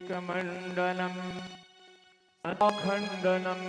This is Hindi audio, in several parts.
कमण्डलम् अखण्डनम्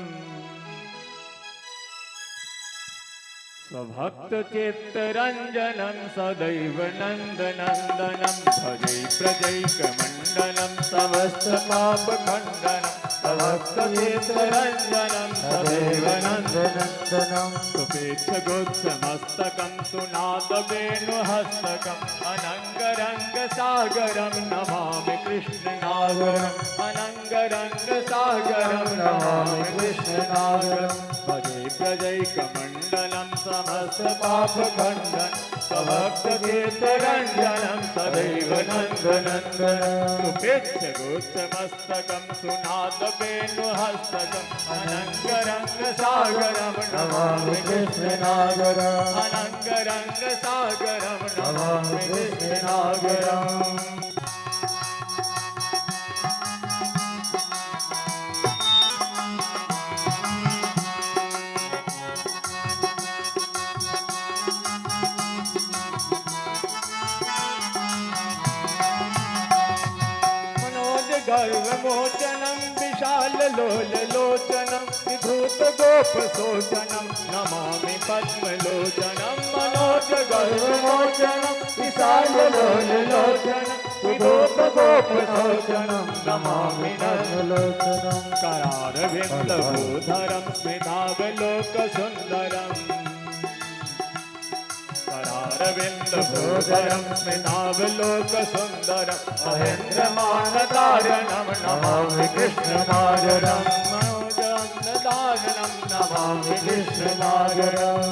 स्वभक्तचित्तरञ्जनं सदैव नन्दनन्दनं भजे प्रजैकमण्डलं समस्तपापखण्डनं स्वभक्तचित्तरञ्जनं सदैव नन्दनन्दनं सुपेच्छगोत्समस्तकं सुनादवेणुहस्तकम् अनङ्गरङ्गसागरं नमामि कृष्णनागरम् अनङ्गरङ्गसागरं नमामि कृष्णनागरं भजे प्रजैकमण्डलं समस्तपापखण्डनं स्वभक्तचित्तरञ्जनं सदैव नन्दनन्दनं सुपेच्छगोत्समस्तकं सुनादवेणुहस्तकम् अनङ्गरङ्गसागरं नमामि कृष्णनागरम् अनङ्गरङ्गसागरं नमामि कृष्णनागरम् गर्वमोचनं विशाललोललोचनं विधूतगोपशोचनं नमामि पद्मलोचनं मनोज गर्वमोचनं विशाललोललोचनं विधूतगोपशोचनं नमामि नन्दलोचनं करारविन्दभूधरं स्मितावलोकसुन्दरम् करारविन्दभूधरं स्मितावलोकसुन्दरं महेन्द्रमानतारणं नमामि कृष्णनागरं मनोजन्नदारणं नमामि कृष्णनागरम्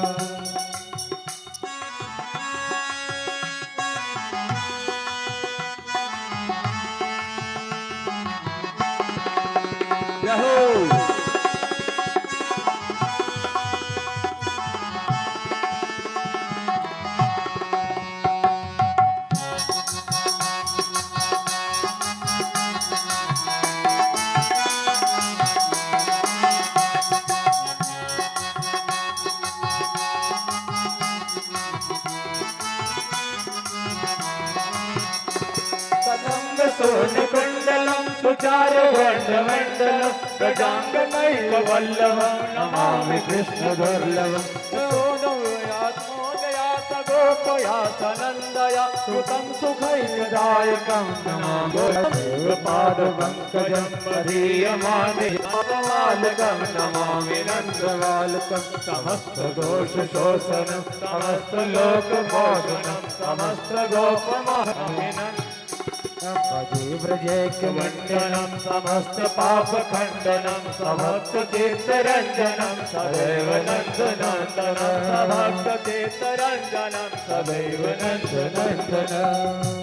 सोनकुण्डलं सुचारुगण्डमण्डलं गजाङ्गनैकवल्लभं नमामि कृष्णदुर्लभं सोनोयात्मोदयात गोपयासनन्दया सुतं सुखैकदायकं नमामि पादपङ्कजं मदीयमानपालकं नमामि नन्दबालकं समस्तदोषशोषनं समस्तलोकपोषणं समस्तगोपमानन्दं भजे ब्रजैकमण्डलं समस्तपापखण्डनं समस्ततीर्थरञ्जनं सदैव नन्दनन्दनं समस्ततीर्थरञ्जनं सदैव नन्दनन्दनम्